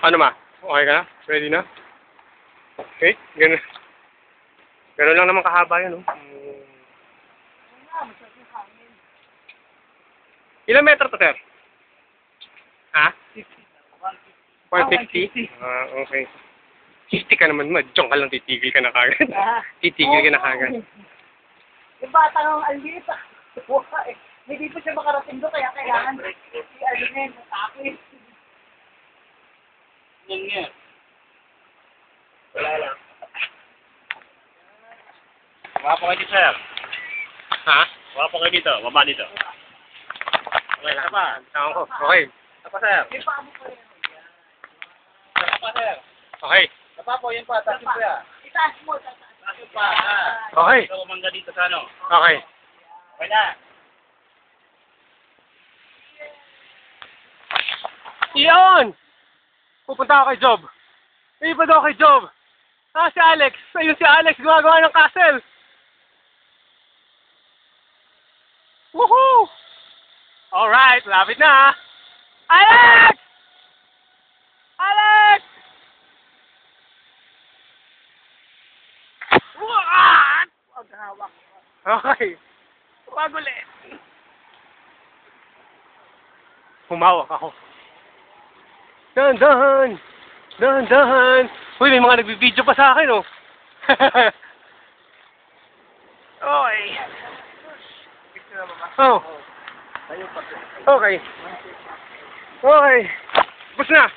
Ano ma? Okay ka na? Ready na? Okay, ganun. Ganun lang naman kahaba yun, no? Ilang metro to, sir? Ha? 150? Ah, okay. 50 ka naman, Diyan ka lang, titigil ka na kagad. Titigil ka na kagad. Yung bata ng Alvita. Hindi po siya makarating doon, kaya kailangan si Alvin, takis. Yan nga. Wala lang. Wala po kayo dito, sir. Ha? Wala po kayo dito. Baba dito. Okay, isa pa. Saan ko? Okay. Isa pa, sir. Yung paa mo pa rin. Isa pa, sir. Okay. Isa pa po, yun pa. Taas yun po yan. Itaas mo, tataas. Taas yun pa. Okay. Ito umangga dito sa ano. Okay. Okay na. Iyon! Pupunta ako kay Job. Iba daw kay Job. Ah, si Alex. Ayun si Alex, gumagawa ng castle. Woohoo! Alright, lapit na. Alex! Alex! What? Huwag hawak. Okay. Wag ulit. Humawak ako. Dahan-dahan! Dahan-dahan! Uy, may mga nagbibideo pa sa akin, oh. Oy. Oh. Okay. Okay. Bus na.